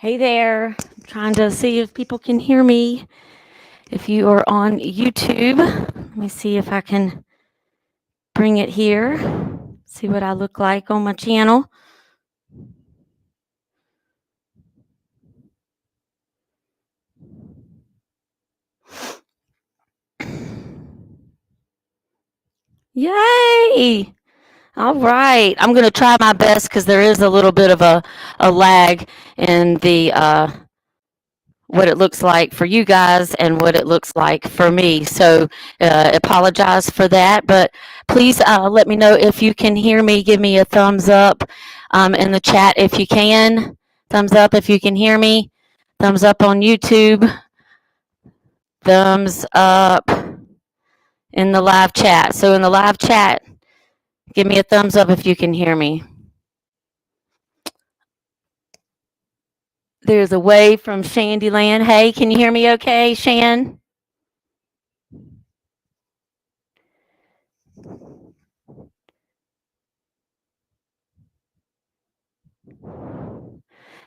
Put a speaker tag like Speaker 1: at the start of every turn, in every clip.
Speaker 1: Hey there. I'm trying to see if people can hear me. If you are on YouTube, let me see if I can bring it here. See what I look like on my channel. Yay! All right. I'm going to try my best because there is a little bit of a lag in the what it looks like for you guys and what it looks like for me. So apologize for that, but please let me know if you can hear me. Give me a thumbs up in the chat if you can. Thumbs up if you can hear me. Thumbs up on YouTube. Thumbs up in the live chat. So in the live chat, give me a thumbs up if you can hear me. There's a wave from Shandyland. Hey, can you hear me okay, Shan?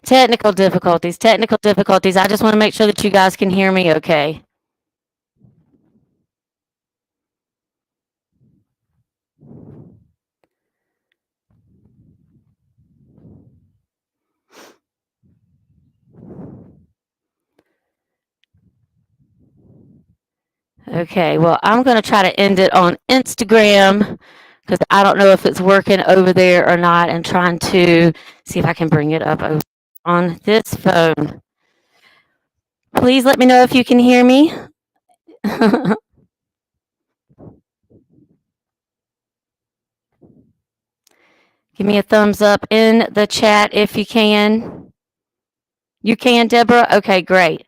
Speaker 1: Technical difficulties, technical difficulties. I just want to make sure that you guys can hear me okay. Okay, well, I'm going to try to end it on Instagram because I don't know if it's working over there or not, and trying to see if I can bring it up on this phone. Please let me know if you can hear me. Give me a thumbs up in the chat if you can. You can, Deborah? Okay, great.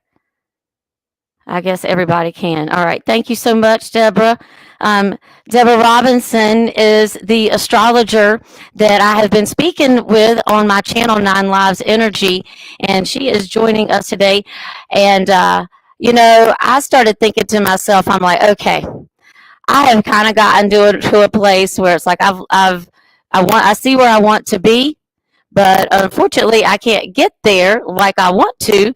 Speaker 1: I guess everybody can. All right. Thank you so much, Deborah. Deborah Robinson is the astrologer that I have been speaking with on my channel, Nine Lives Energy, and she is joining us today. And, I started thinking to myself, I'm like, okay, I have kind of gotten to a place where it's like I see where I want to be, but unfortunately I can't get there like I want to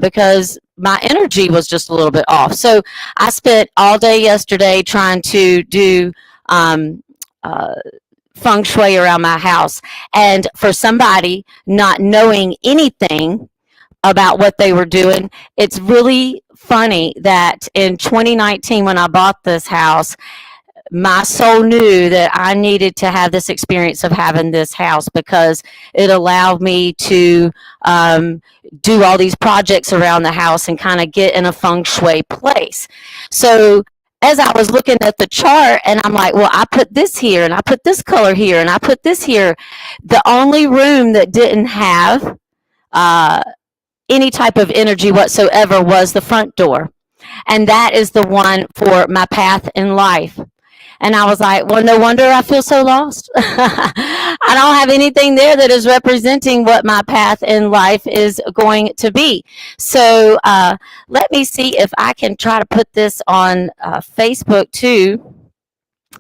Speaker 1: because my energy was just a little bit off. So I spent all day yesterday trying to do um, uh, feng shui around my house, and for somebody not knowing anything about what they were doing, it's really funny that in 2019 when I bought this house, my soul knew that I needed to have this experience of having this house because it allowed me to do all these projects around the house and kind of get in a feng shui place. So as I was looking at the chart, and I'm like, well, I put this here and I put this color here and I put this here. The only room that didn't have uh, any type of energy whatsoever was the front door. And that is the one for my path in life. And I was like, well, no wonder I feel so lost. I don't have anything there that is representing what my path in life is going to be. So let me see if I can try to put this on Facebook too,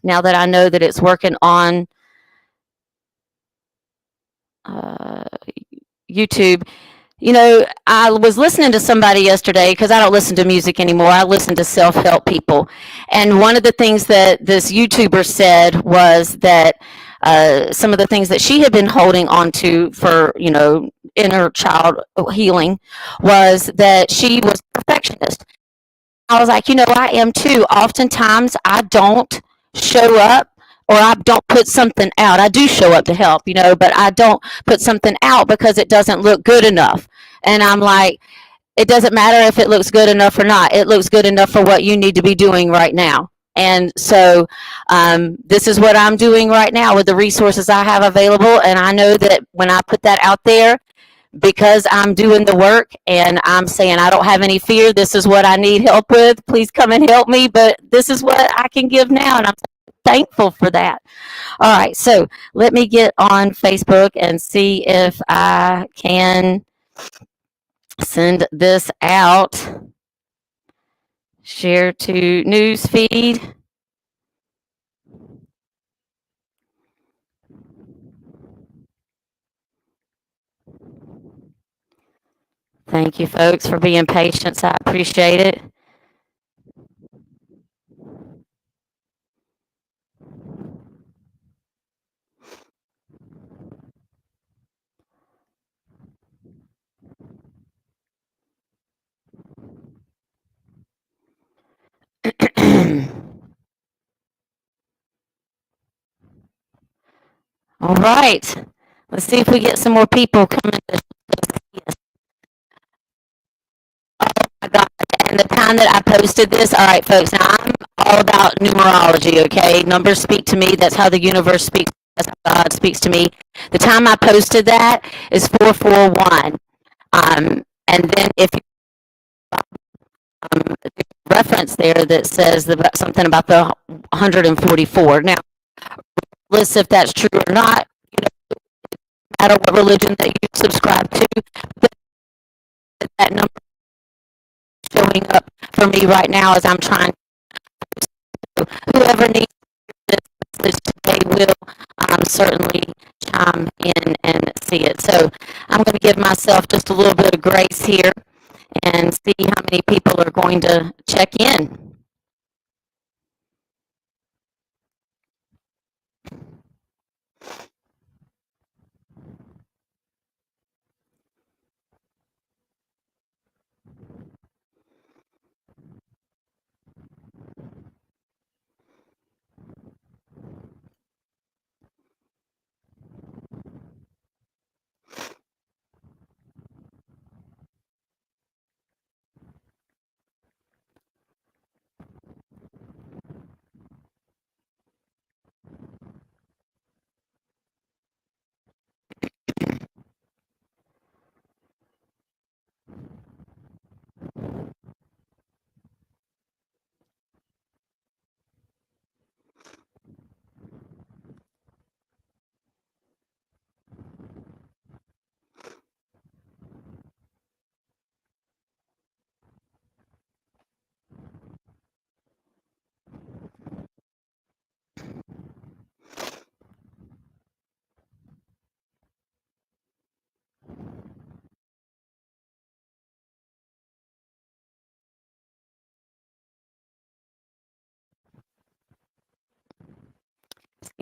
Speaker 1: now that I know that it's working on uh, YouTube. I was listening to somebody yesterday because I don't listen to music anymore. I listen to self help people. And one of the things that this YouTuber said was that some of the things that she had been holding on to for, inner child healing was that she was a perfectionist. I was like, I am too. Oftentimes I don't show up or I don't put something out. I do show up to help, but I don't put something out because it doesn't look good enough. And I'm like, it doesn't matter if it looks good enough or not. It looks good enough for what you need to be doing right now. And so this is what I'm doing right now with the resources I have available. And I know that when I put that out there, because I'm doing the work and I'm saying I don't have any fear. This is what I need help with. Please come and help me. But this is what I can give now. And I'm thankful for that. All right. So let me get on Facebook and see if I can send this out. Share to news feed. Thank you, folks, for being patient. I appreciate it. All right. Let's see if we get some more people coming to see us. My God. And the time that I posted this, all right, folks, now I'm all about numerology, okay? Numbers speak to me. That's how the universe speaks. That's how God speaks to me. The time I posted that is 441. And then if you reference there that says something about the 144. Now, regardless if that's true or not, no matter what religion that you subscribe to, that number showing up for me right now as I'm trying to. Whoever needs this message today will certainly chime in and see it. So I'm going to give myself just a little bit of grace here and see how many people are going to check in.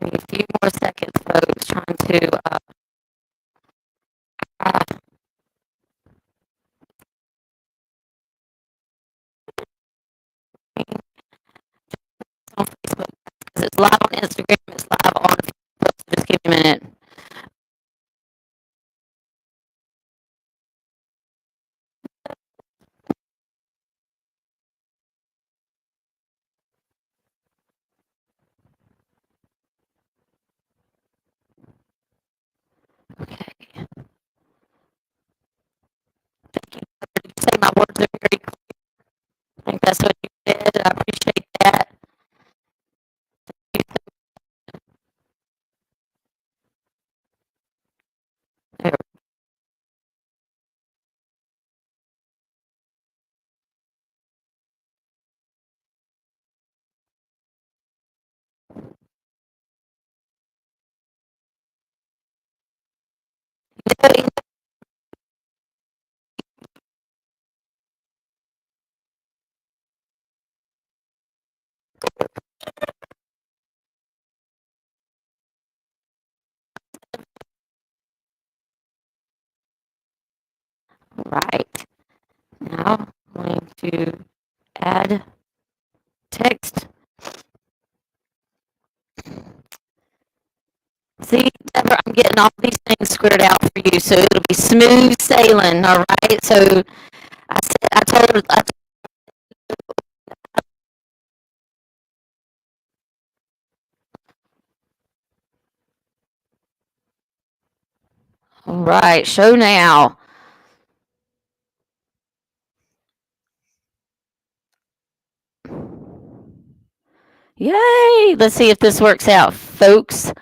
Speaker 1: Give me a few more seconds, folks, trying to uh, on Facebook because it's live on Instagram, it's live on Facebook. So just give me a minute. Okay. Thank you. You say my words are very clear. I think that's what you said. I appreciate that. There. Right. Now I'm going to add text. See, Deborah, I'm getting all these things squared out for you, so it'll be smooth sailing. All right. So I told her. All right. Show now. Yay! Let's see if this works out, folks.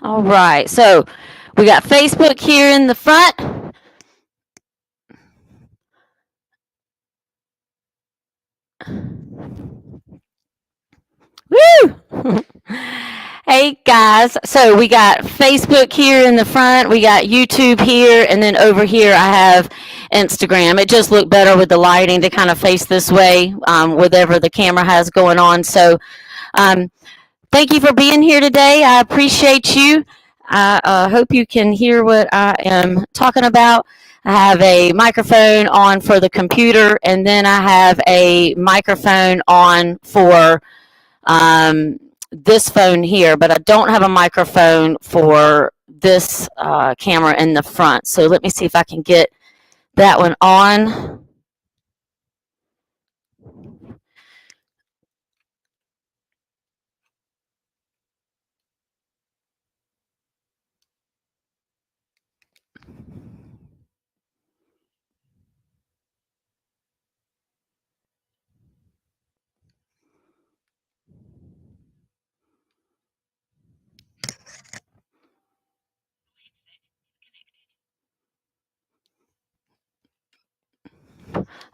Speaker 1: All right. So We got Facebook here in the front. Woo! Hey guys, so we got Facebook here in the front, we got YouTube here, and then over here I have Instagram. It just looked better with the lighting to kind of face this way, whatever the camera has going on. So um, thank you for being here today. I appreciate you. I hope you can hear what I am talking about. I have a microphone on for the computer, and then I have a microphone on for this phone here, but I don't have a microphone for this camera in the front. So let me see if I can get that one on.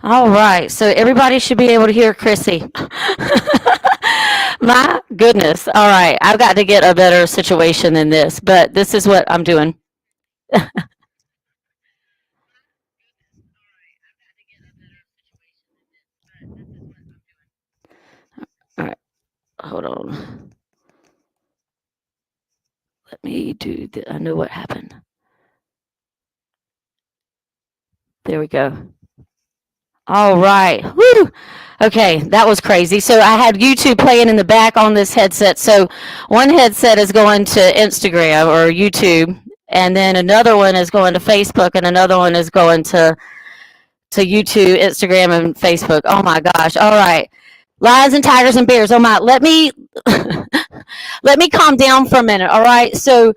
Speaker 1: All right, so everybody should be able to hear Chrissy. My goodness. All right, I've got to get a better situation than this, but this is what I'm doing. All right, hold on. Let me do I know what happened. There we go. All right. Woo. Okay, that was crazy. So I had YouTube playing in the back on this headset. So one headset is going to Instagram or YouTube, and then another one is going to Facebook, and another one is going to YouTube, Instagram, and Facebook. Oh my gosh. All right. Lions and tigers and bears. Oh my. Let me let me calm down for a minute. All right. So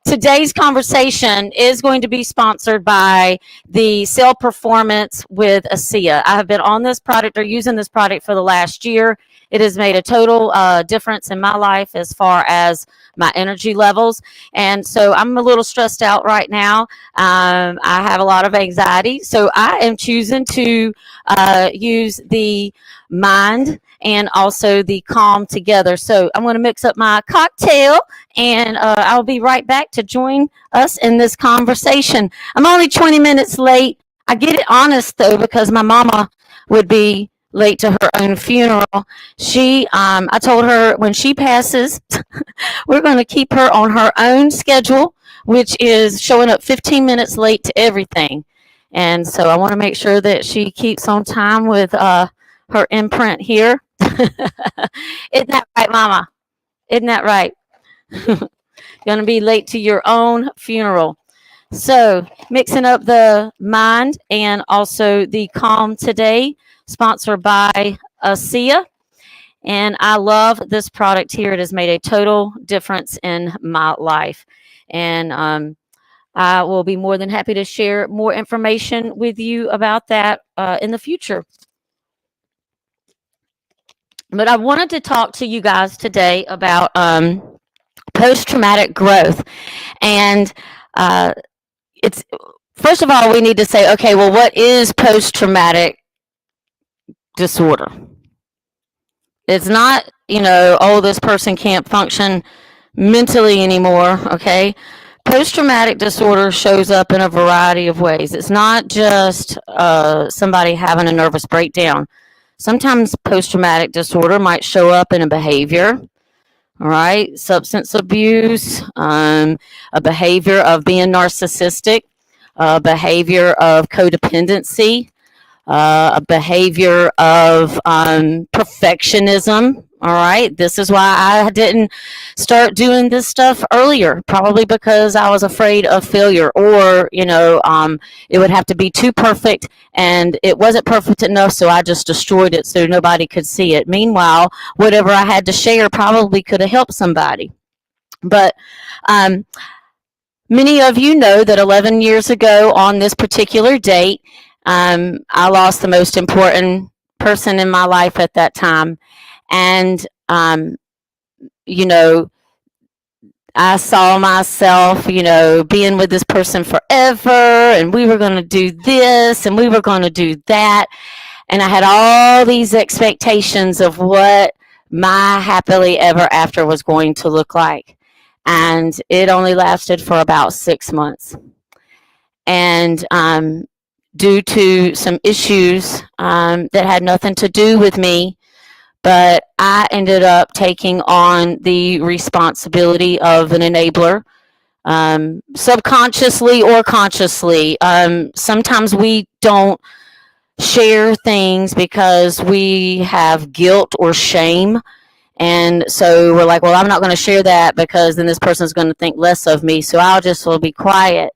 Speaker 1: today's conversation is going to be sponsored by the Cell Performance with ASEA. I have been on this product or using this product for the last year. It has made a total difference in my life as far as my energy levels. And so I'm a little stressed out right now. I have a lot of anxiety. So I am choosing to use the Mind and also the Calm together. So I'm going to mix up my cocktail, and I'll be right back to join us in this conversation. I'm only 20 minutes late. I get it honest though, because my mama would be late to her own funeral. I told her when she passes, we're going to keep her on her own schedule, which is showing up 15 minutes late to everything. And so I want to make sure that she keeps on time with her imprint here. Isn't that right, Mama? Isn't that right? Going to be late to your own funeral. So, mixing up the Mind and also the Calm today, sponsored by ASEA. And I love this product here. It has made a total difference in my life. And I will be more than happy to share more information with you about that in the future. But I wanted to talk to you guys today about post-traumatic growth. And it's first of all, we need to say, okay, well, what is post-traumatic disorder? It's not, oh, this person can't function mentally anymore, okay? Post-traumatic disorder shows up in a variety of ways. It's not just somebody having a nervous breakdown. Sometimes post-traumatic disorder might show up in a behavior, all right? Substance abuse, a behavior of being narcissistic, a behavior of codependency, a behavior of perfectionism. All right. This is why I didn't start doing this stuff earlier, probably because I was afraid of failure, or, it would have to be too perfect and it wasn't perfect enough. So I just destroyed it so nobody could see it. Meanwhile, whatever I had to share probably could have helped somebody. But many of you know that 11 years ago on this particular date, I lost the most important person in my life at that time. And, I I saw myself, being with this person forever, and we were going to do this and we were going to do that. And I had all these expectations of what my happily ever after was going to look like. And it only lasted for about 6 months. And due to some issues that had nothing to do with me, but I ended up taking on the responsibility of an enabler, subconsciously or consciously. Sometimes we don't share things because we have guilt or shame. And so we're like, well, I'm not going to share that because then this person's going to think less of me. So I'll just will be quiet.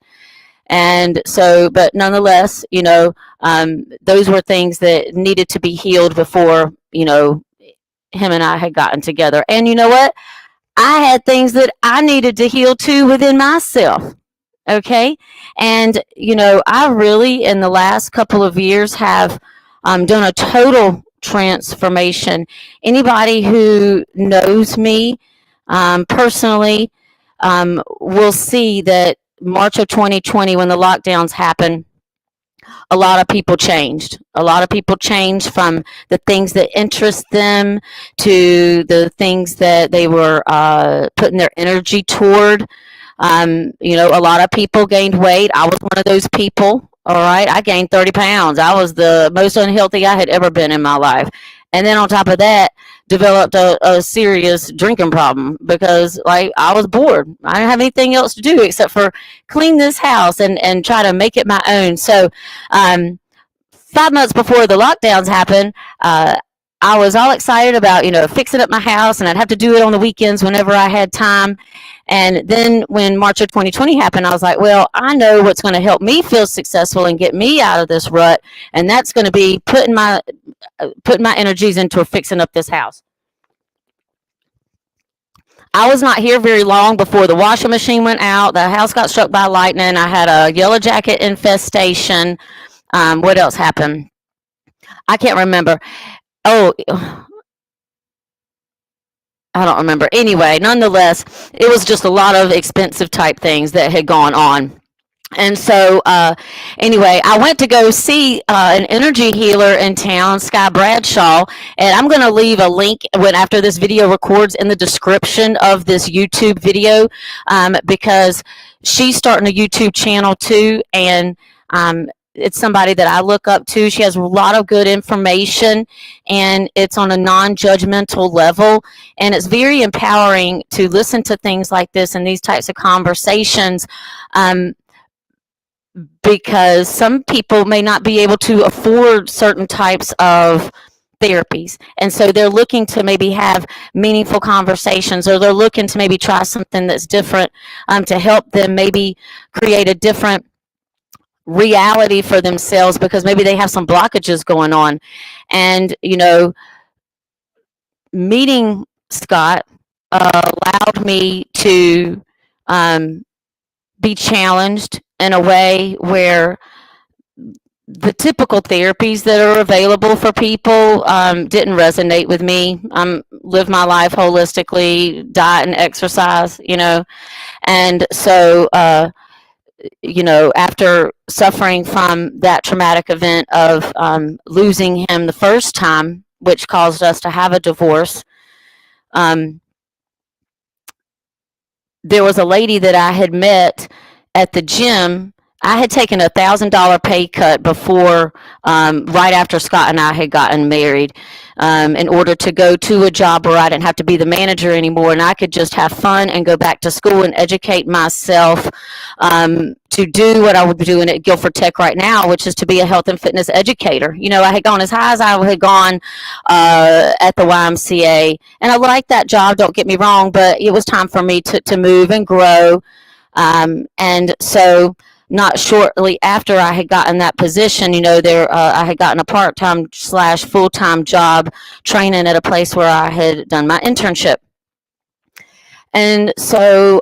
Speaker 1: And so, but nonetheless, those were things that needed to be healed before, him and I had gotten together. And you know what? I had things that I needed to heal too within myself. Okay. And, I really, in the last couple of years, have done a total transformation. Anybody who knows me personally will see that March of 2020, when the lockdowns happened, a lot of people changed. A lot of people changed from the things that interest them to the things that they were putting their energy toward. A lot of people gained weight. I was one of those people. All right. I gained 30 pounds. I was the most unhealthy I had ever been in my life. And then on top of that, developed a serious drinking problem because I was bored. I didn't have anything else to do except for clean this house and try to make it my own. So 5 months before the lockdowns happened, I was all excited about, fixing up my house, and I'd have to do it on the weekends whenever I had time. And then when March of 2020 happened, I was like, well, I know what's going to help me feel successful and get me out of this rut. And that's going to be putting my energies into fixing up this house. I was not here very long before the washing machine went out. The house got struck by lightning. I had a yellow jacket infestation. What else happened? I can't remember. Oh, I don't remember. Anyway, nonetheless, it was just a lot of expensive type things that had gone on. And so, anyway, I went to go see an energy healer in town, Sky Bradshaw, and I'm going to leave a link after this video records in the description of this YouTube video, because she's starting a YouTube channel too, and it's somebody that I look up to. She has a lot of good information, and it's on a non-judgmental level, and it's very empowering to listen to things like this and these types of conversations. Because some people may not be able to afford certain types of therapies, and so they're looking to maybe have meaningful conversations, or they're looking to maybe try something that's different to help them maybe create a different reality for themselves, because maybe they have some blockages going on. And meeting Scott allowed me to be challenged in a way where the typical therapies that are available for people didn't resonate with me. Live my life holistically, diet and exercise, and so after suffering from that traumatic event of losing him the first time, which caused us to have a divorce, there was a lady that I had met at the gym. I had taken $1,000 pay cut before, right after Scott and I had gotten married, in order to go to a job where I didn't have to be the manager anymore, and I could just have fun and go back to school and educate myself to do what I would be doing at Guilford Tech right now, which is to be a health and fitness educator. I had gone as high as I had gone at the YMCA, and I liked that job, don't get me wrong, but it was time for me to move and grow. And so not shortly after I had gotten that position, I had gotten a part-time / full-time job training at a place where I had done my internship. And so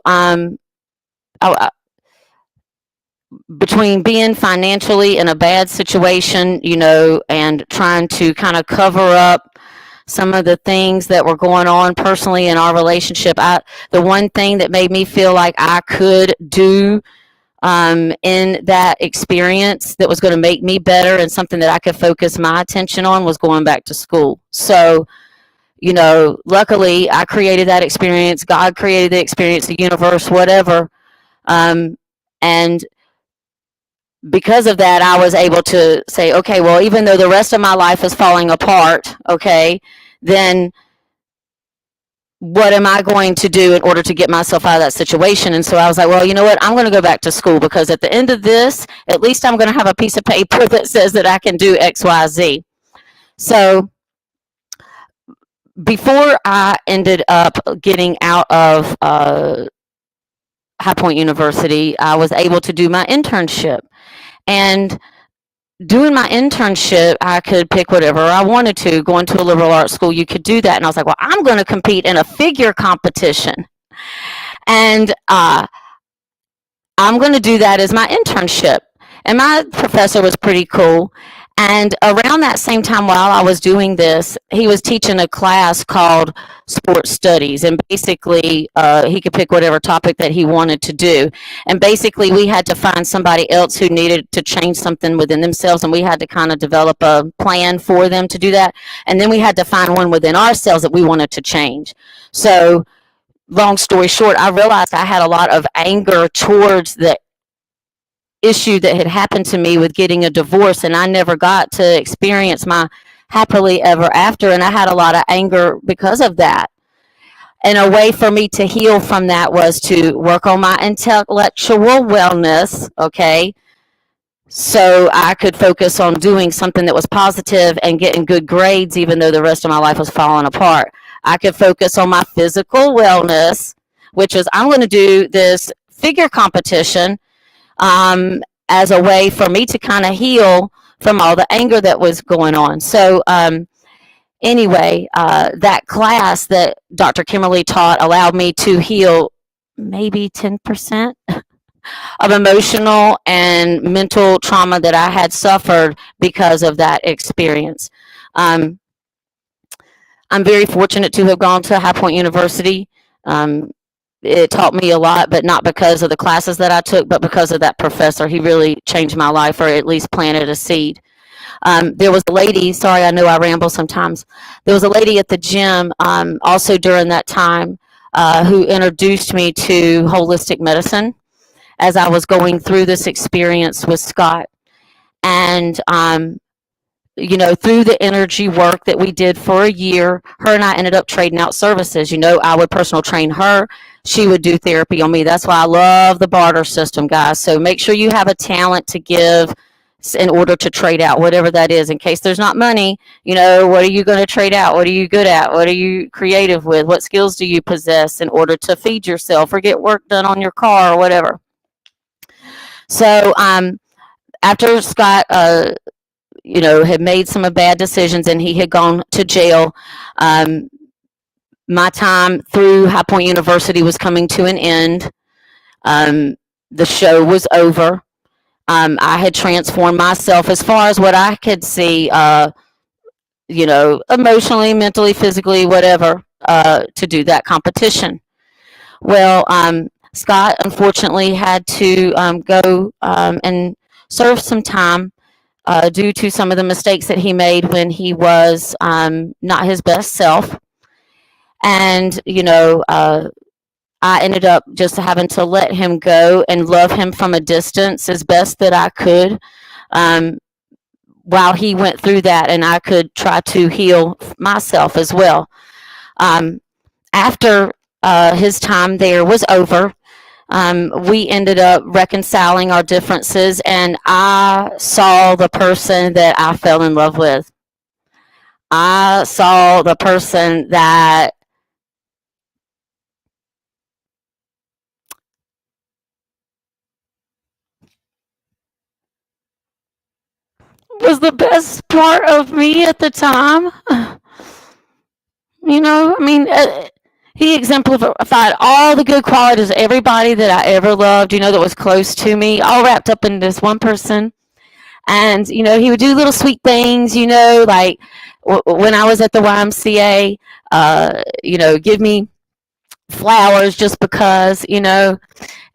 Speaker 1: between being financially in a bad situation, and trying to kind of cover up some of the things that were going on personally in our relationship. The one thing that made me feel like I could do in that experience that was going to make me better and something that I could focus my attention on was going back to school. So, luckily I created that experience. God created the experience, the universe, whatever. And because of that, I was able to say, okay, well, even though the rest of my life is falling apart, okay, then what am I going to do in order to get myself out of that situation? And so I was like, well, you know what? I'm going to go back to school, because at the end of this, at least I'm going to have a piece of paper that says that I can do X, Y, Z. So before I ended up getting out of High Point University, I was able to do my internship. And doing my internship, I could pick whatever I wanted to. Going to a liberal arts school, you could do that. And I was like, well, I'm going to compete in a figure competition. And I'm going to do that as my internship. And my professor was pretty cool. And around that same time, while I was doing this, he was teaching a class called Sports Studies. And basically, he could pick whatever topic that he wanted to do. And basically, we had to find somebody else who needed to change something within themselves. And we had to kind of develop a plan for them to do that. And then we had to find one within ourselves that we wanted to change. So, long story short, I realized I had a lot of anger towards the issue that had happened to me with getting a divorce, and I never got to experience my happily ever after, and I had a lot of anger because of that. And a way for me to heal from that was to work on my intellectual wellness, okay, so I could focus on doing something that was positive and getting good grades, even though the rest of my life was falling apart. I could focus on my physical wellness, which was, I'm going to do this figure competition as a way for me to kind of heal from all the anger that was going on. So anyway, that class that Dr. Kimberly taught allowed me to heal maybe 10% of emotional and mental trauma that I had suffered because of that experience. I'm very fortunate to have gone to High Point University. It taught me a lot, but not because of the classes that I took, but because of that professor. He really changed my life, or at least planted a seed. There was a lady, sorry, I know I ramble sometimes. There was a lady at the gym also during that time who introduced me to holistic medicine as I was going through this experience with Scott. And through the energy work that we did for a year, her and I ended up trading out services. I would personal train her. She would do therapy on me. That's why I love the barter system, guys. So make sure you have a talent to give in order to trade out, whatever that is. In case there's not money, what are you going to trade out? What are you good at? What are you creative with? What skills do you possess in order to feed yourself or get work done on your car or whatever? So after Scott had made some bad decisions and he had gone to jail, my time through High Point University was coming to an end. The show was over. I had transformed myself as far as what I could see, emotionally, mentally, physically, whatever, to do that competition. Well, Scott unfortunately had to go and serve some time due to some of the mistakes that he made when he was not his best self. And, I ended up just having to let him go and love him from a distance as best that I could while he went through that, and I could try to heal myself as well. After his time there was over, we ended up reconciling our differences, and I saw the person that I fell in love with. I saw the person that was the best part of me at the time. He exemplified all the good qualities of everybody that I ever loved, that was close to me, all wrapped up in this one person. And, he would do little sweet things, like when I was at the YMCA, give me flowers just because,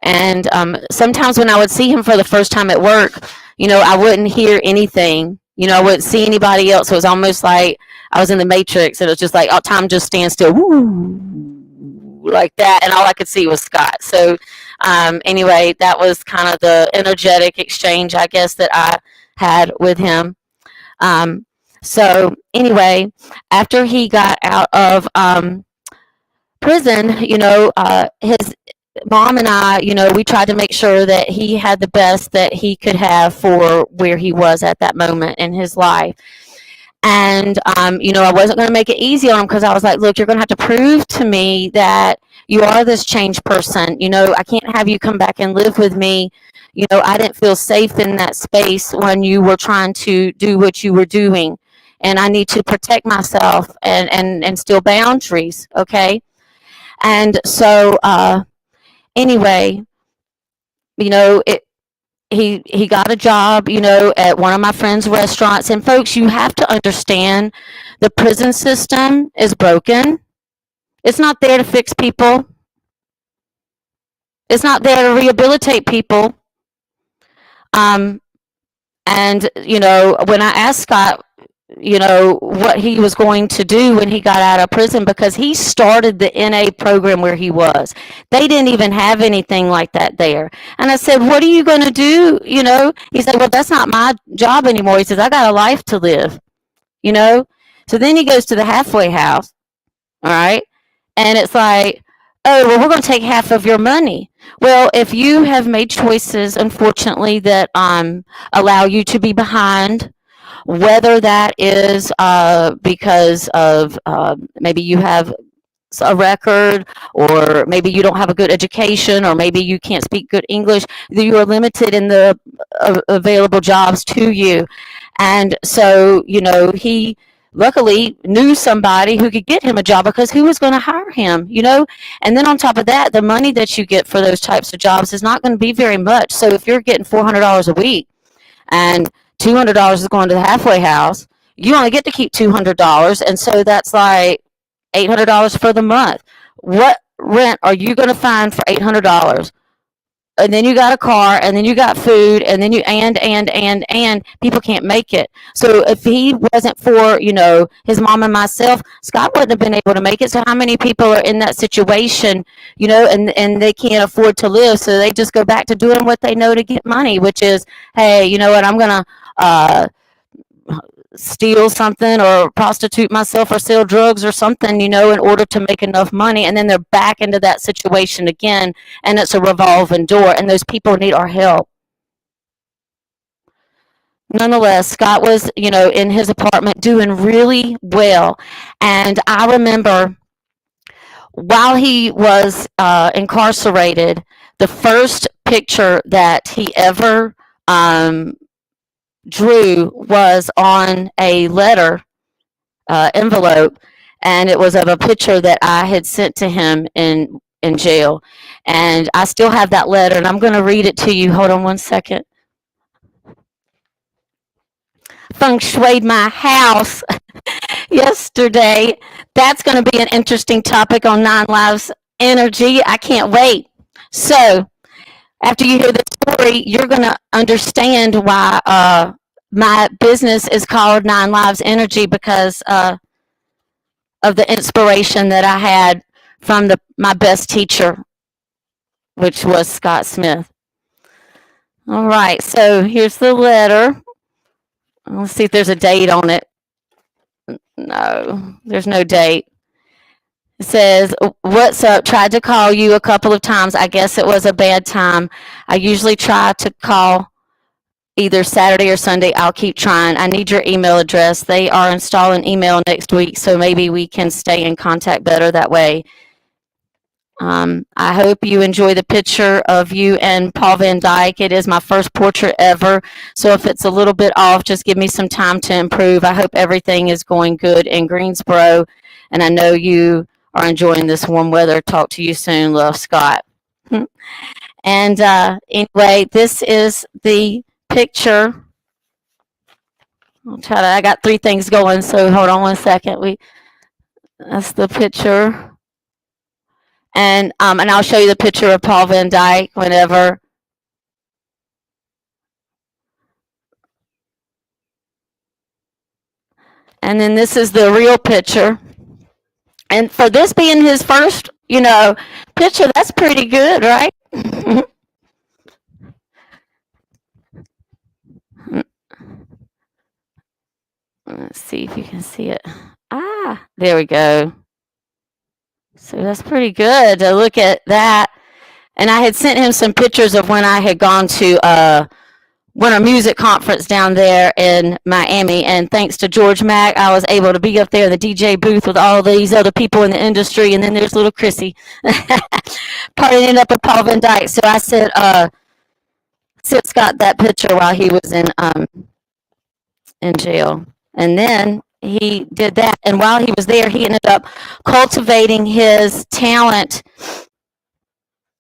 Speaker 1: and sometimes when I would see him for the first time at work, I wouldn't hear anything. I wouldn't see anybody else. So it was almost like I was in the Matrix. And it was just like, time just stands still, woo, like that. And all I could see was Scott. So anyway, that was kind of the energetic exchange, I guess, that I had with him. So anyway, after he got out of prison, his mom and I, we tried to make sure that he had the best that he could have for where he was at that moment in his life. And, I wasn't going to make it easy on him because I was like, look, you're going to have to prove to me that you are this changed person. I can't have you come back and live with me. I didn't feel safe in that space when you were trying to do what you were doing. And I need to protect myself and instill boundaries. Okay. And so, anyway, he got a job, at one of my friends' restaurants. And folks, you have to understand the prison system is broken. It's not there to fix people. It's not there to rehabilitate people. And when I asked Scott, what he was going to do when he got out of prison, because he started the NA program where he was. They didn't even have anything like that there. And I said, what are you going to do? He said, well, that's not my job anymore. He says, I got a life to live, So then he goes to the halfway house. All right. And it's like, oh, well, we're going to take half of your money. Well, if you have made choices, unfortunately, that allow you to be behind, whether that is because of maybe you have a record, or maybe you don't have a good education, or maybe you can't speak good English, you are limited in the available jobs to you. And so, he luckily knew somebody who could get him a job, because who was going to hire him, And then on top of that, the money that you get for those types of jobs is not going to be very much. So if you're getting $400 a week and $200 is going to the halfway house, you only get to keep $200. And so that's like $800 for the month. What rent are you going to find for $800? And then you got a car, and then you got food, and then and people can't make it. So if he wasn't for, his mom and myself, Scott wouldn't have been able to make it. So how many people are in that situation, and they can't afford to live, so they just go back to doing what they know to get money, which is, hey, you know what, I'm going to steal something or prostitute myself or sell drugs or something, in order to make enough money. And then they're back into that situation again, and it's a revolving door, and those people need our help. Nonetheless, Scott was, in his apartment doing really well. And I remember while he was incarcerated, the first picture that he ever drew was on a letter envelope, and it was of a picture that I had sent to him in jail. And I still have that letter, and I'm going to read it to you. Hold on one second. Feng shuied my house yesterday. That's going to be an interesting topic on Nine Lives Energy. I can't wait. So after you hear the story, you're going to understand why my business is called Nine Lives Energy, because of the inspiration that I had from my best teacher, which was Scott Smith. All right, so here's the letter. Let's see if there's a date on it. No, there's no date. It says, what's up? Tried to call you a couple of times. I guess it was a bad time. I usually try to call either Saturday or Sunday. I'll keep trying. I need your email address. They are installing email next week, so maybe we can stay in contact better that way. I hope you enjoy the picture of you and Paul Van Dyke. It is my first portrait ever, so if it's a little bit off, just give me some time to improve. I hope everything is going good in Greensboro, and I know you are enjoying this warm weather. Talk to you soon. Love, Scott. And anyway, this is the picture I'll try to. I got three things going, so hold on one second. That's the picture, and I'll show you the picture of Paul Van Dyke whenever. And then this is the real picture. And for this being his first, picture, that's pretty good, right? Let's see if you can see it. There we go. So that's pretty good to look at that. And I had sent him some pictures of when I had gone to Winter Music Conference down there in Miami. And thanks to George Mack, I was able to be up there in the DJ booth with all these other people in the industry. And then there's little Chrissy partying up with Paul Van Dyke. So I said, Sip's got that picture while he was in jail. And then he did that. And while he was there, he ended up cultivating his talent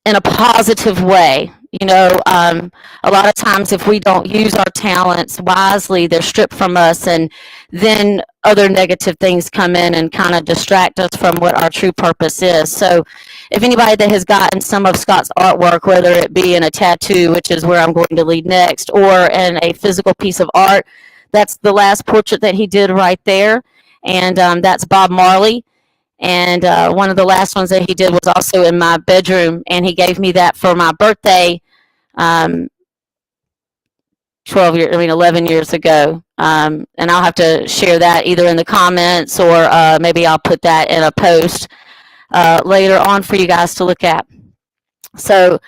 Speaker 1: in a positive way. A lot of times if we don't use our talents wisely, they're stripped from us, and then other negative things come in and kind of distract us from what our true purpose is. So if anybody that has gotten some of Scott's artwork, whether it be in a tattoo, which is where I'm going to lead next, or in a physical piece of art, that's the last portrait that he did right there. And that's Bob Marley. And one of the last ones that he did was also in my bedroom, and he gave me that for my birthday 11 years ago. And I'll have to share that either in the comments, or maybe I'll put that in a post later on for you guys to look at. So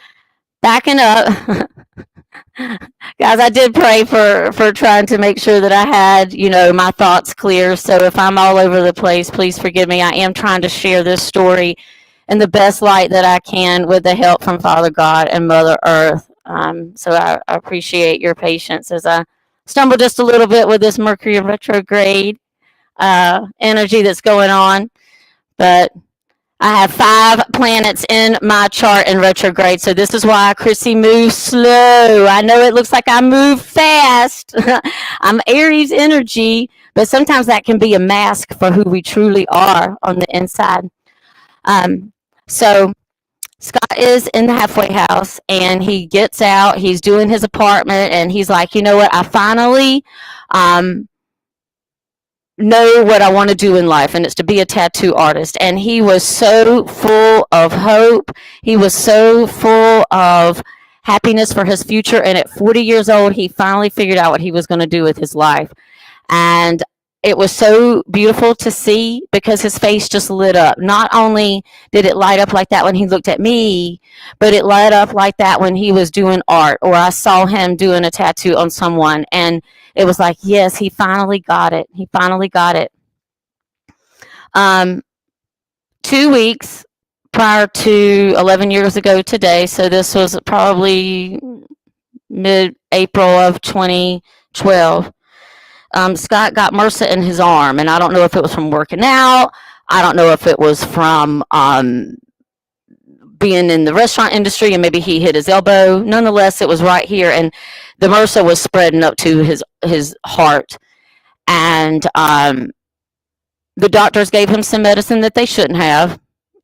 Speaker 1: backing up, guys, I did pray for trying to make sure that I had, my thoughts clear. So if I'm all over the place, please forgive me. I am trying to share this story in the best light that I can with the help from Father God and Mother Earth. So I appreciate your patience as I stumble just a little bit with this Mercury retrograde energy that's going on. But I have 5 planets in my chart in retrograde, so this is why Chrissy moves slow. I know it looks like I move fast. I'm Aries energy, but sometimes that can be a mask for who we truly are on the inside. So Scott is in the halfway house, and he gets out. He's doing his apartment, and he's like, you know what? I finally know what I want to do in life, and it's to be a tattoo artist. And he was so full of hope. He was so full of happiness for his future. And at 40 years old, he finally figured out what he was going to do with his life. And it was so beautiful to see, because his face just lit up. Not only did it light up like that when he looked at me, but it lit up like that when he was doing art, or I saw him doing a tattoo on someone. And it was like, yes, he finally got it. He finally got it. 2 weeks prior to 11 years ago today, so this was probably mid-April of 2012, Scott got MRSA in his arm, and I don't know if it was from working out. I don't know if it was from being in the restaurant industry, and maybe he hit his elbow. Nonetheless, it was right here, and the MRSA was spreading up to his heart. And the doctors gave him some medicine that they shouldn't have.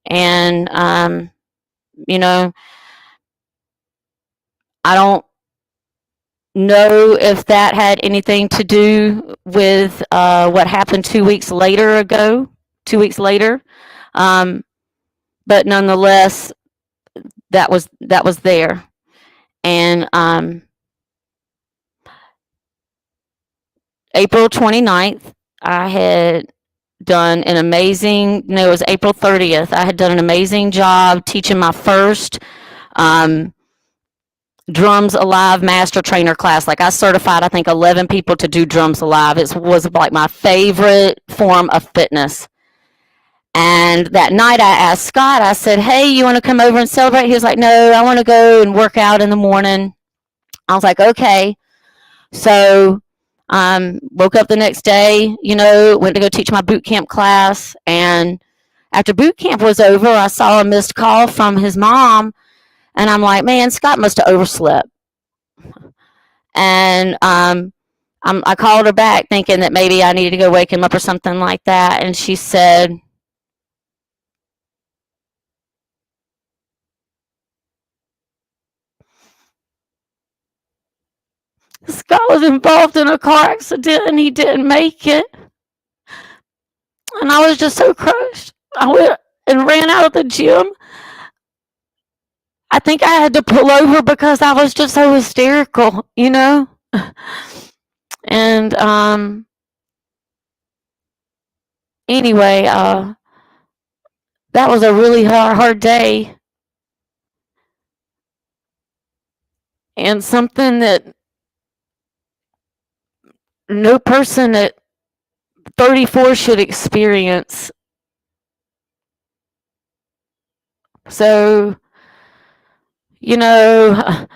Speaker 1: And, I don't know if that had anything to do with what happened 2 weeks later. But nonetheless, that was there. And April 29th, I had done an amazing, no, it was April 30th. I had done an amazing job teaching my first Drums Alive Master Trainer class. Like, I certified, I think, 11 people to do Drums Alive. It was like my favorite form of fitness. And that night I asked Scott, I said, hey, you want to come over and celebrate? He was like, no, I want to go and work out in the morning. I was like, okay. So woke up the next day, went to go teach my boot camp class. And after boot camp was over, I saw a missed call from his mom. And I'm like, man, Scott must have overslept. And I called her back thinking that maybe I needed to go wake him up or something like that. And she said, Scott was involved in a car accident and he didn't make it. And I was just so crushed. I went and ran out of the gym. I think I had to pull over because I was just so hysterical, you know? And anyway, that was a really hard day. And something that no person at 34 should experience. So, you know,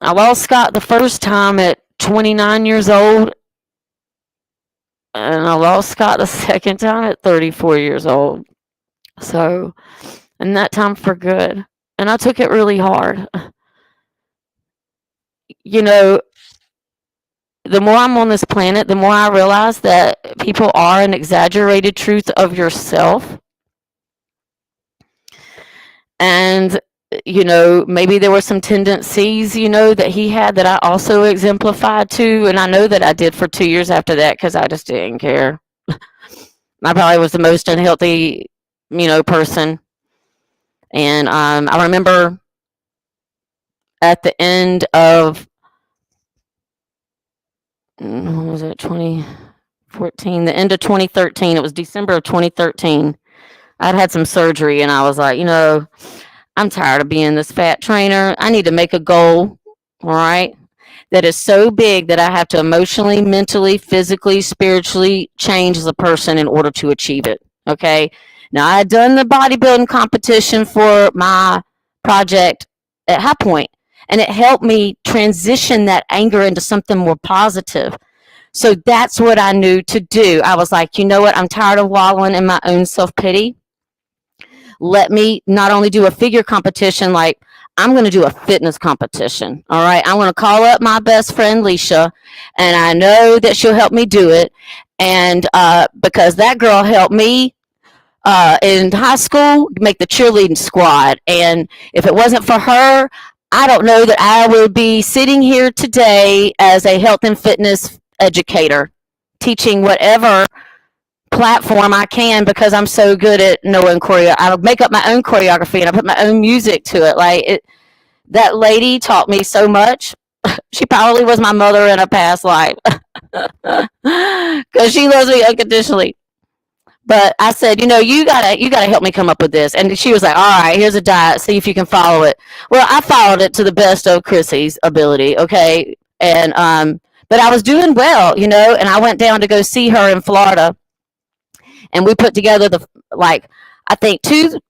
Speaker 1: I lost Scott the first time at 29 years old, and I lost Scott the second time at 34 years old. So, and that time for good. And I took it really hard. You know, the more I'm on this planet, the more I realize that people are an exaggerated truth of yourself. And, you know, maybe there were some tendencies, you know, that he had that I also exemplified too. And I know that I did for 2 years after that because I just didn't care. I probably was the most unhealthy, you know, person. And I remember at the end of, what was it, 2014, the end of 2013, it was December of 2013. I'd had some surgery and I was like, you know, I'm tired of being this fat trainer. I need to make a goal, all right, that is so big that I have to emotionally, mentally, physically, spiritually change as a person in order to achieve it. Okay. Now, I had done the bodybuilding competition for my project at High Point, and it helped me transition that anger into something more positive. So that's what I knew to do. I was like, you know what? I'm tired of wallowing in my own self pity. Let me not only do a figure competition, like I'm going to do a fitness competition. All right. I'm going to call up my best friend, Leisha, and I know that she'll help me do it. And because that girl helped me in high school make the cheerleading squad. And if it wasn't for her, I don't know that I would be sitting here today as a health and fitness educator, teaching whatever platform I can because I'm so good at knowing choreo. I make up my own choreography and I put my own music to it. Like it, that lady taught me so much. She probably was my mother in a past life because she loves me unconditionally. But I said, you know, you gotta help me come up with this. And she was like, all right, here's a diet. See if you can follow it. Well, I followed it to the best of Chrissy's ability. Okay. And, but I was doing well, you know, and I went down to go see her in Florida and we put together the, like, I think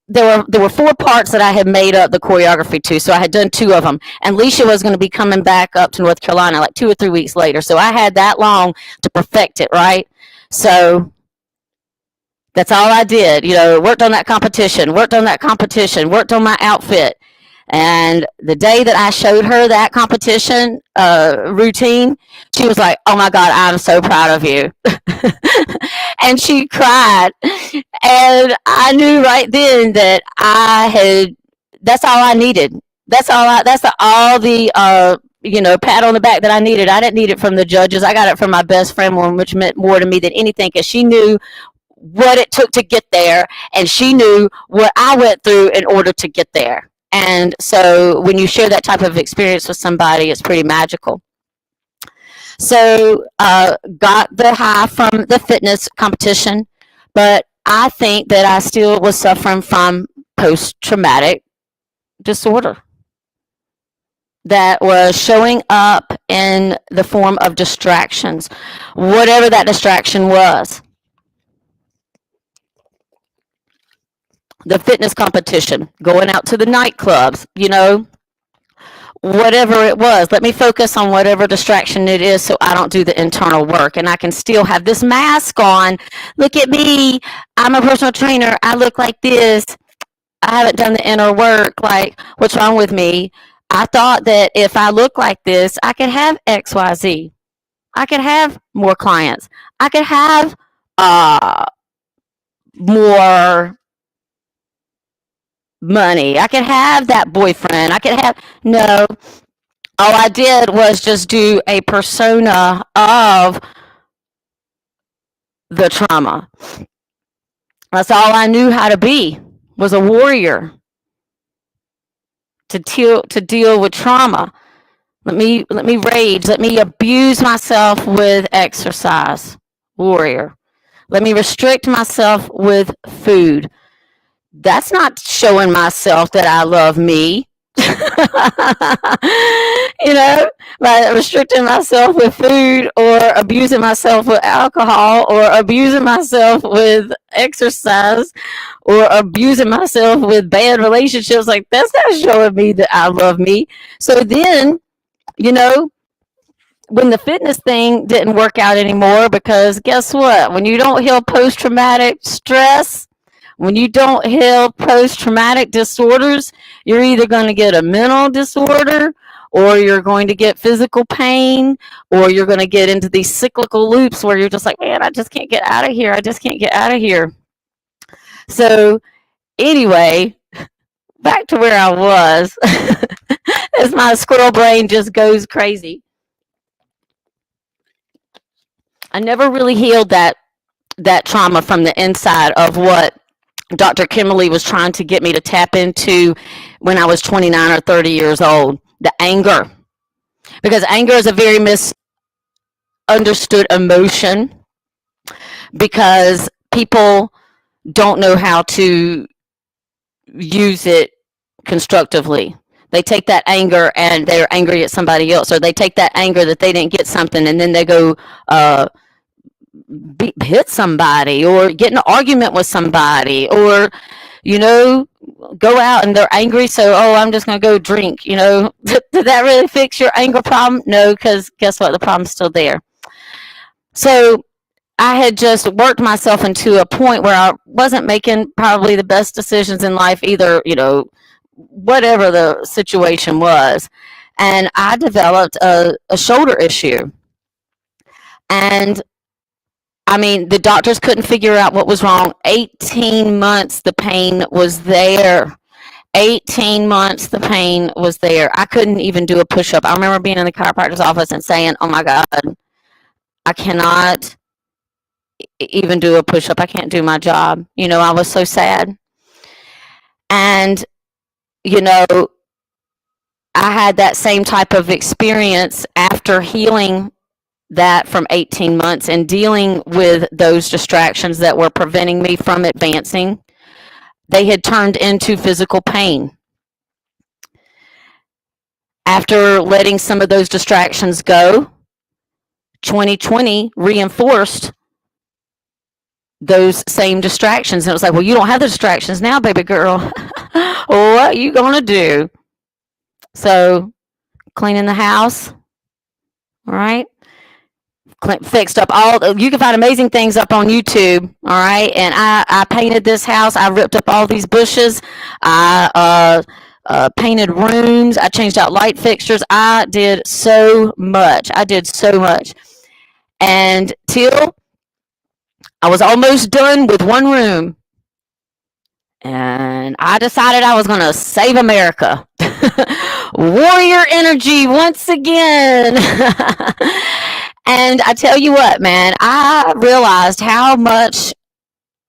Speaker 1: there were 4 parts that I had made up the choreography to, so I had done 2 of them, and Leisha was going to be coming back up to North Carolina like 2 or 3 weeks later, so I had that long to perfect it, right? So that's all I did, you know, worked on that competition, worked on my outfit. And the day that I showed her that competition routine, she was like, oh my God, I'm so proud of you. And she cried. And I knew right then that that's all I needed. All the, you know, pat on the back that I needed. I didn't need it from the judges. I got it from my best friend, which meant more to me than anything because she knew what it took to get there, and she knew what I went through in order to get there. And so when you share that type of experience with somebody, it's pretty magical. So got the high from the fitness competition, but I think that I still was suffering from post-traumatic disorder that was showing up in the form of distractions, whatever that distraction was. The fitness competition, going out to the nightclubs, you know, whatever it was. Let me focus on whatever distraction it is so I don't do the internal work and I can still have this mask on. Look at me. I'm a personal trainer. I look like this. I haven't done the inner work. Like, what's wrong with me? I thought that if I look like this, I could have XYZ. I could have more clients. I could have uh, more money. I could have that boyfriend. I could have, no, all I did was just do a persona of the trauma. That's all I knew how to be, was a warrior to deal with trauma. Let me rage. Let me abuse myself with exercise. Warrior. Let me restrict myself with food. That's not showing myself that I love me. you know, by restricting myself with food or abusing myself with alcohol or abusing myself with exercise or abusing myself with bad relationships. Like, that's not showing me that I love me. So then, you know, when the fitness thing didn't work out anymore, because guess what? When you don't heal post traumatic stress, when you don't heal post traumatic disorders, you're either going to get a mental disorder, or you're going to get physical pain, or you're going to get into these cyclical loops where you're just like, man, I just can't get out of here. I just can't get out of here. So, anyway, back to where I was, as my squirrel brain just goes crazy. I never really healed that trauma from the inside of what Dr. Kimberly was trying to get me to tap into when I was 29 or 30 years old. The anger. Because anger is a very misunderstood emotion, because people don't know how to use it constructively. They take that anger and they're angry at somebody else, or they take that anger that they didn't get something and then they go hit somebody or get in an argument with somebody, or go out and they're angry, so I'm just going to go drink. Did that really fix your anger problem? No, because guess what, the problem's still there. So I had just worked myself into a point where I wasn't making probably the best decisions in life either, whatever the situation was. And I developed a shoulder issue. And I mean, the doctors couldn't figure out what was wrong. 18 months the pain was there. 18 months the pain was there. I couldn't even do a push-up. I remember being in the chiropractor's office and saying, oh my God, I cannot even do a push-up. I can't do my job. I was so sad. And, I had that same type of experience after healing that from 18 months and dealing with those distractions that were preventing me from advancing. They had turned into physical pain. After letting some of those distractions go, 2020 reinforced those same distractions. And it was like, well, you don't have the distractions now, baby girl. What are you going to do? So, cleaning the house, all right? Fixed up you can find amazing things up on YouTube, all right? And I painted this house. I ripped up all these bushes. I painted rooms. I changed out light fixtures. I did so much. And till I was almost done with one room, and I decided I was going to save America. Warrior energy once again. And I tell you what, man, I realized how much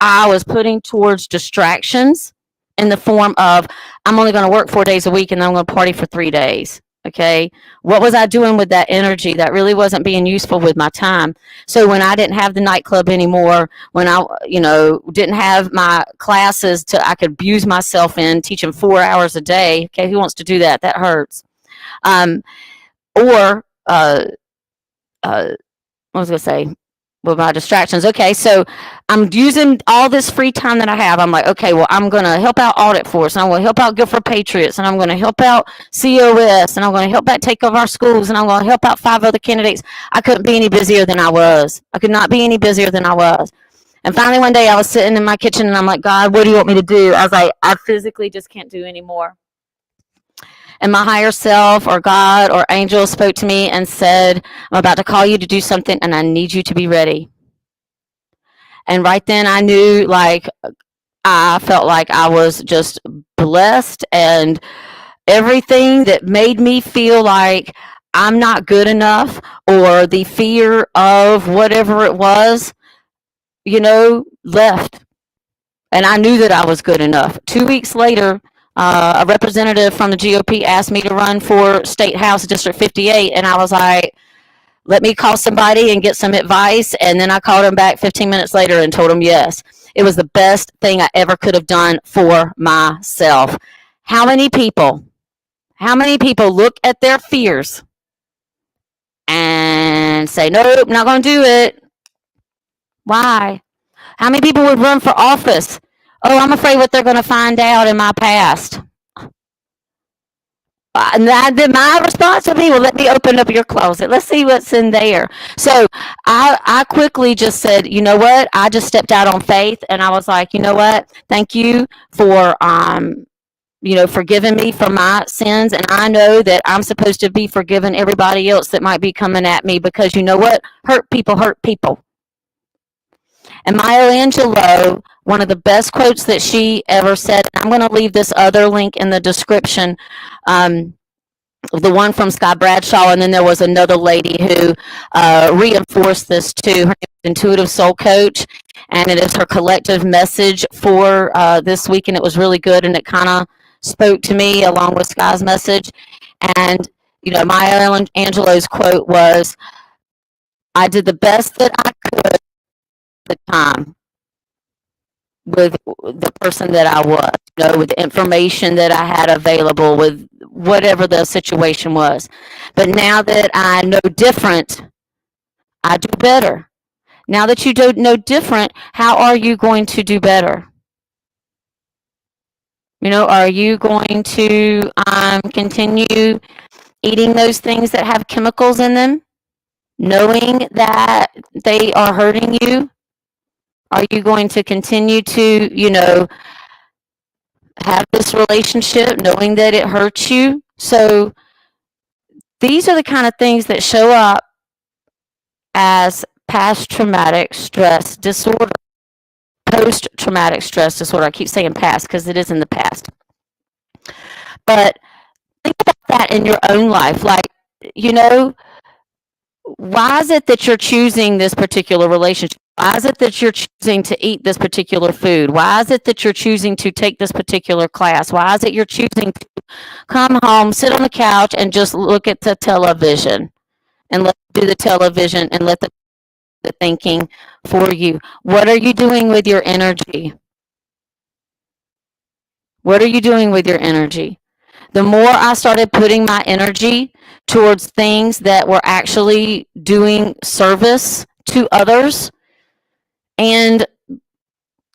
Speaker 1: I was putting towards distractions in the form of, I'm only going to work 4 days a week and then I'm going to party for 3 days. Okay. What was I doing with that energy that really wasn't being useful with my time? So when I didn't have the nightclub anymore, when I, didn't have my classes I could abuse myself in teaching 4 hours a day. Okay. Who wants to do that? That hurts. Or, what was I going to say? With my distractions. Okay, so I'm using all this free time that I have. I'm like, okay, well, I'm going to help out Audit Force, and I'm going to help out Good for Patriots, and I'm going to help out COS, and I'm going to help out Take Over Our Schools, and I'm going to help out 5 other candidates. I couldn't be any busier than I was. I could not be any busier than I was. And finally, one day, I was sitting in my kitchen, and I'm like, God, what do you want me to do? I was like, I physically just can't do anymore. And my higher self or God or angel spoke to me and said, I'm about to call you to do something and I need you to be ready. And right then I knew, like, I felt like I was just blessed, and everything that made me feel like I'm not good enough, or the fear of whatever it was, left. And I knew that I was good enough. 2 weeks later, a representative from the GOP asked me to run for State House District 58, and I was like, let me call somebody and get some advice. And then I called him back 15 minutes later and told him yes. It was the best thing I ever could have done for myself. How many people look at their fears and say, nope, not going to do it? Why? How many people would run for office? Oh, I'm afraid what they're going to find out in my past. And then my response would be, well, let me open up your closet. Let's see what's in there. So I quickly just said, you know what? I just stepped out on faith, and I was like, you know what? Thank you for forgiving me for my sins. And I know that I'm supposed to be forgiving everybody else that might be coming at me, because you know what? Hurt people hurt people. And Maya Angelou, one of the best quotes that she ever said, I'm going to leave this other link in the description, the one from Scott Bradshaw, and then there was another lady who reinforced this too. Her name is Intuitive Soul Coach, and it is her collective message for this week, and it was really good, and it kind of spoke to me along with Scott's message. And Maya Angelou's quote was, I did the best that I could at the time with the person that I was, with the information that I had available, with whatever the situation was. But now that I know different, I do better. Now that you don't know different, how are you going to do better? Are you going to continue eating those things that have chemicals in them, knowing that they are hurting you? Are you going to continue to, have this relationship knowing that it hurts you? So these are the kind of things that show up as past traumatic stress disorder, post-traumatic stress disorder. I keep saying past because it is in the past. But think about that in your own life. Like, why is it that you're choosing this particular relationship? Why is it that you're choosing to eat this particular food? Why is it that you're choosing to take this particular class? Why is it you're choosing to come home, sit on the couch, and just look at the television and let do the television and let the thinking for you? What are you doing with your energy? What are you doing with your energy? The more I started putting my energy towards things that were actually doing service to others and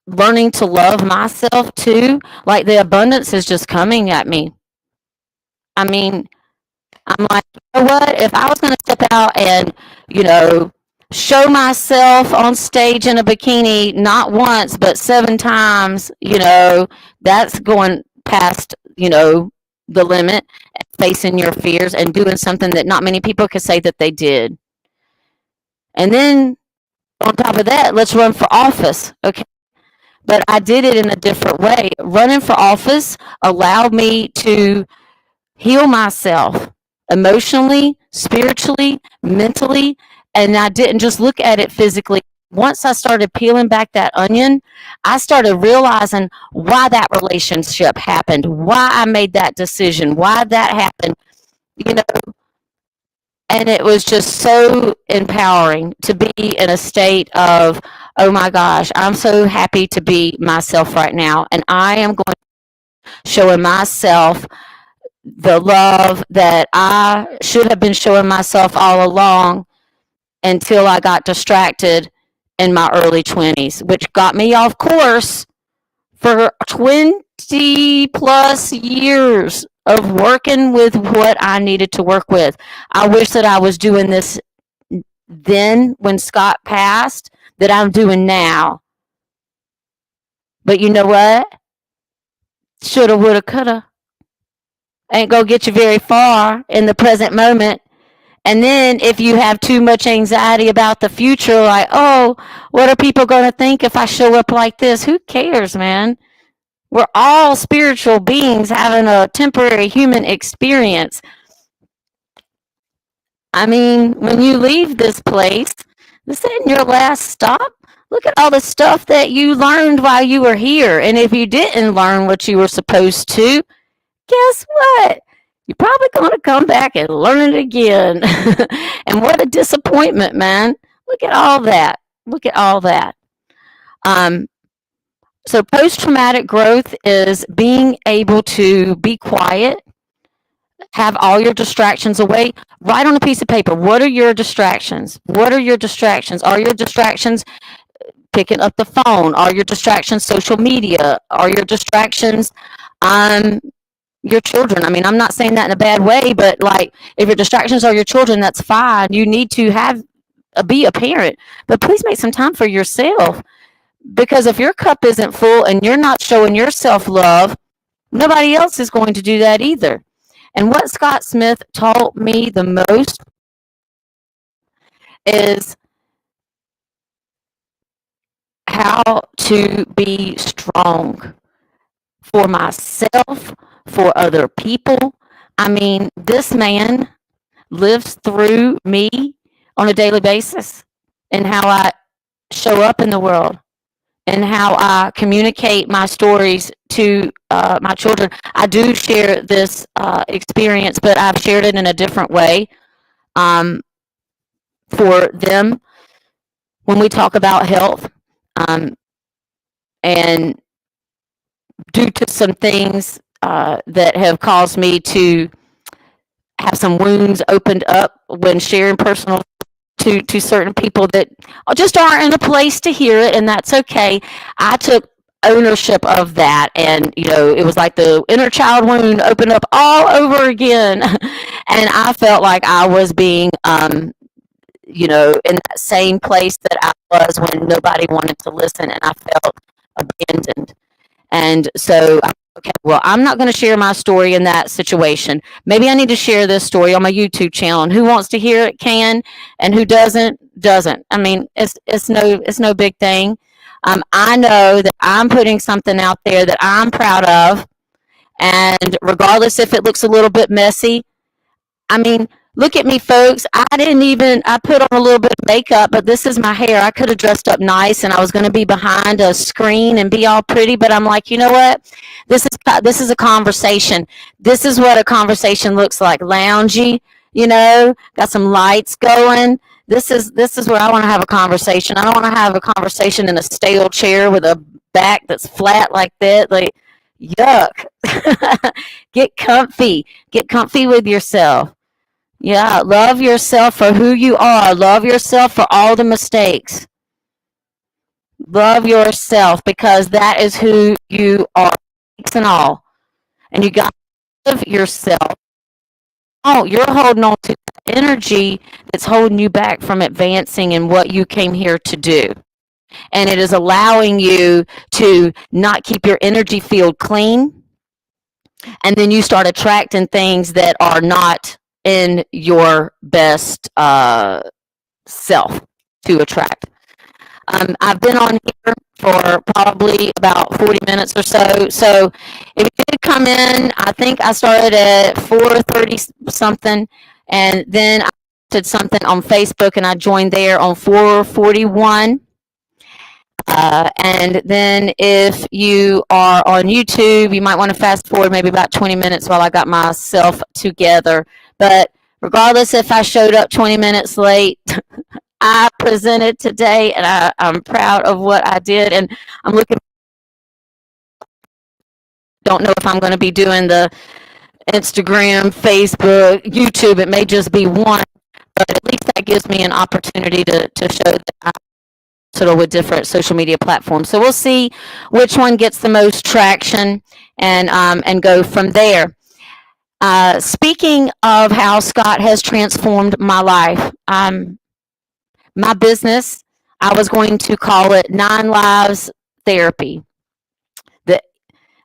Speaker 1: learning to love myself too, like the abundance is just coming at me. I mean, I'm like, you know what? If I was going to step out and, show myself on stage in a bikini, not once, but 7 times, that's going past, the limit, facing your fears and doing something that not many people could say that they did. And then on top of that, let's run for office. Okay. But I did it in a different way. Running for office allowed me to heal myself emotionally, spiritually, mentally, and I didn't just look at it physically. Once I started peeling back that onion, I started realizing why that relationship happened, why I made that decision, why that happened, and it was just so empowering to be in a state of, oh my gosh, I'm so happy to be myself right now, and I am going showing myself the love that I should have been showing myself all along, until I got distracted in my early 20s, which got me off course for 20 plus years of working with what I needed to work with. I wish that I was doing this then when Scott passed that I'm doing now. But you know what? Shoulda, woulda, coulda. Ain't gonna get you very far in the present moment. And then if you have too much anxiety about the future, like, oh, what are people going to think if I show up like this? Who cares, man? We're all spiritual beings having a temporary human experience. I mean, when you leave this place, this isn't your last stop. Look at all the stuff that you learned while you were here. And if you didn't learn what you were supposed to, guess what? You're probably going to come back and learn it again. And what a disappointment, man. Look at all that. Look at all that. Um, so, post traumatic growth is being able to be quiet, have all your distractions away. Write on a piece of paper. What are your distractions? What are your distractions? Are your distractions picking up the phone? Are your distractions social media? Are your distractions your children? I mean, I'm not saying that in a bad way, but like if your distractions are your children, that's fine. You need to be a parent, but please make some time for yourself, because if your cup isn't full and you're not showing yourself love, nobody else is going to do that either. And what Scott Smith taught me the most is how to be strong for myself, for other people. I mean, this man lives through me on a daily basis, and how I show up in the world, and how I communicate my stories to my children. I do share this experience, but I've shared it in a different way um, for them when we talk about health. Um, and due to some things that have caused me to have some wounds opened up when sharing personal to certain people that just aren't in a place to hear it, and that's okay. I took ownership of that, and it was like the inner child wound opened up all over again. And I felt like I was being in that same place that I was when nobody wanted to listen, and I felt abandoned. And so, okay, well, I'm not going to share my story in that situation. Maybe I need to share this story on my YouTube channel, and who wants to hear it can, and who doesn't. I mean, it's no big thing. I know that I'm putting something out there that I'm proud of, and regardless if it looks a little bit messy, I mean, look at me, folks. I put on a little bit of makeup, but this is my hair. I could have dressed up nice, and I was going to be behind a screen and be all pretty, but I'm like, you know what? This is a conversation. This is what a conversation looks like. Loungy, got some lights going. This is where I want to have a conversation. I don't want to have a conversation in a stale chair with a back that's flat like that. Like, yuck. Get comfy. Get comfy with yourself. Yeah, love yourself for who you are. Love yourself for all the mistakes. Love yourself because that is who you are, and all. And you got to love yourself. Oh, you're holding on to that energy that's holding you back from advancing in what you came here to do. And it is allowing you to not keep your energy field clean. And then you start attracting things that are not in your best self to attract. I've been on here for probably about 40 minutes or so. So if you did come in, I think I started at 4:30 something, and then I did something on Facebook, and I joined there on 4:41. And then if you are on YouTube, you might want to fast forward maybe about 20 minutes while I got myself together. But regardless if I showed up 20 minutes late, I presented today, and I'm proud of what I did. And I'm looking, don't know if I'm going to be doing the Instagram, Facebook, YouTube. It may just be one, but at least that gives me an opportunity to show that I with different social media platforms. So we'll see which one gets the most traction, and go from there. Speaking of how Scott has transformed my life, my business, I was going to call it 9 Lives Therapy. The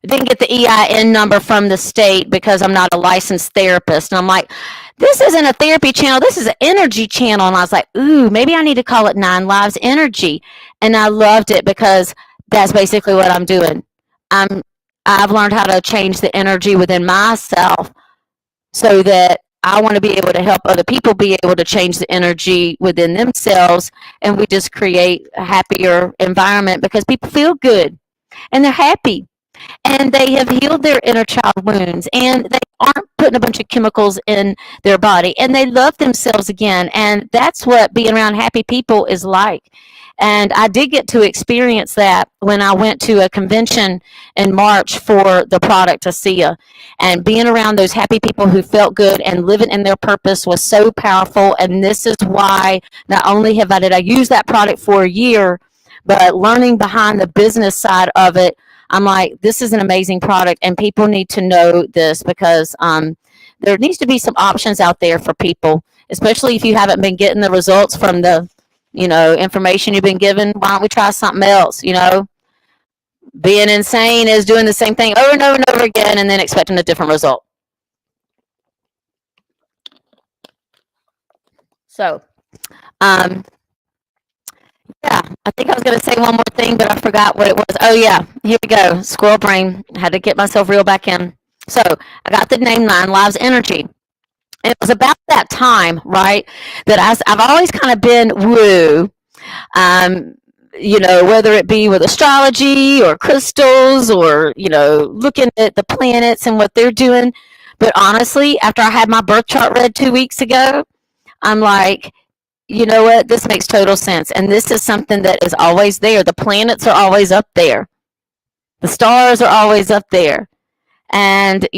Speaker 1: didn't get the EIN number from the state because I'm not a licensed therapist. And I'm like, this isn't a therapy channel. This is an energy channel. And I was like, ooh, maybe I need to call it Nine Lives Energy. And I loved it because that's basically what I'm doing. I'm I've learned how to change the energy within myself so that I want to be able to help other people be able to change the energy within themselves, and we just create a happier environment because people feel good and they're happy and they have healed their inner child wounds and they aren't putting a bunch of chemicals in their body and they love themselves again. And that's what being around happy people is like. And I did get to experience that when I went to a convention in March for the product ASEA. And being around those happy people who felt good and living in their purpose was so powerful. And this is why not only did I use that product for a year, but learning behind the business side of it, I'm like, this is an amazing product, and people need to know this because there needs to be some options out there for people, especially if you haven't been getting the results from the, information you've been given. Why don't we try something else? Being insane is doing the same thing over and over and over again, and then expecting a different result. So, yeah, I think I was going to say one more thing, but I forgot what it was. Oh, yeah, here we go. Squirrel brain. I had to get myself reeled back in. So I got the name Nine Lives Energy. And it was about that time, right, that I've always kind of been woo, um, whether it be with astrology or crystals or, looking at the planets and what they're doing. But honestly, after I had my birth chart read 2 weeks ago, I'm like, you know what? This makes total sense. And this is something that is always there. The planets are always up there. The stars are always up there. And,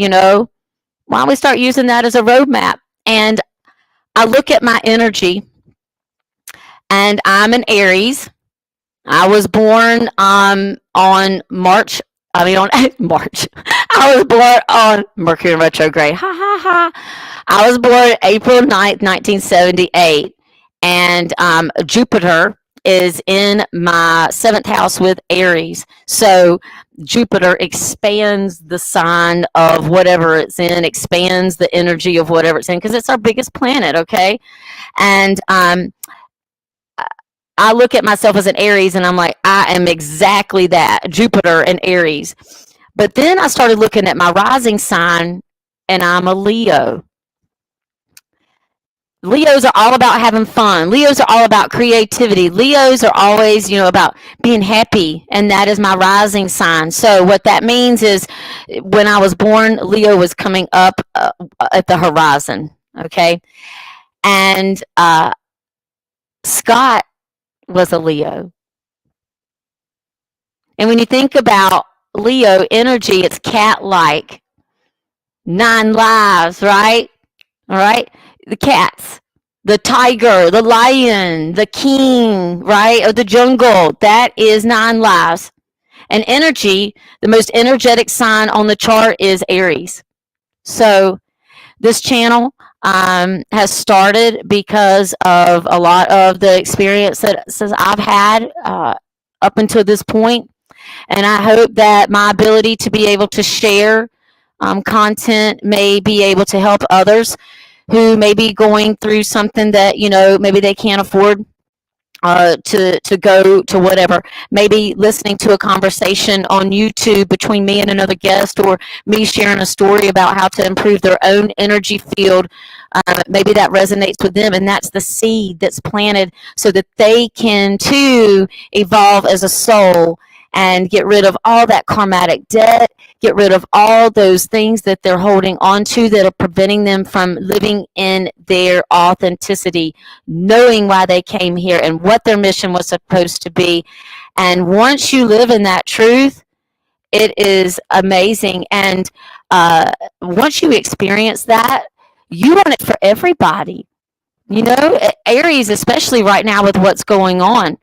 Speaker 1: why don't we start using that as a roadmap? And I look at my energy, and I'm an Aries. I was born on March. I mean, on March. I was born on Mercury retrograde. Ha ha ha. I was born April 9th, 1978. And Jupiter is in my seventh house with Aries. So Jupiter expands the sign of whatever it's in, expands the energy of whatever it's in, because it's our biggest planet, okay? And I look at myself as an Aries, and I'm like, I am exactly that, Jupiter and Aries. But then I started looking at my rising sign, and I'm a Leo. Leos are all about having fun. Leos are all about creativity. Leos are always, about being happy, and that is my rising sign. So what that means is when I was born, Leo was coming up at the horizon, okay? And Scott was a Leo. And when you think about Leo energy, it's cat-like. 9 lives, right? All right? The cats, the tiger, the lion, the king, right? Of the jungle. That is 9 lives. And energy, the most energetic sign on the chart is Aries. So this channel has started because of a lot of the experience that I've had up until this point. And I hope that my ability to be able to share content may be able to help others who may be going through something that, maybe they can't afford to go to whatever. Maybe listening to a conversation on YouTube between me and another guest, or me sharing a story about how to improve their own energy field. Maybe that resonates with them, and that's the seed that's planted so that they can too evolve as a soul and get rid of all that karmatic debt, get rid of all those things that they're holding on to that are preventing them from living in their authenticity, knowing why they came here and what their mission was supposed to be. And once you live in that truth, it is amazing. And once you experience that, you want it for everybody. Aries, especially right now with what's going on,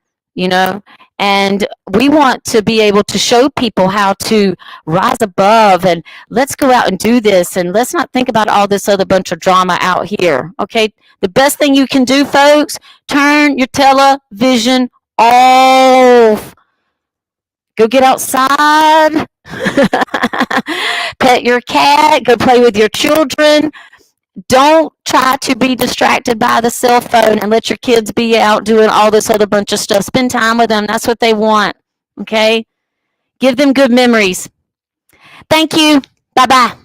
Speaker 1: and we want to be able to show people how to rise above, and let's go out and do this, and let's not think about all this other bunch of drama out here, okay? The best thing you can do, folks, turn your television off. Go get outside, Pet your cat, go play with your children. Don't try to be distracted by the cell phone and let your kids be out doing all this other bunch of stuff. Spend time with them. That's what they want. Okay? Give them good memories. Thank you. Bye bye.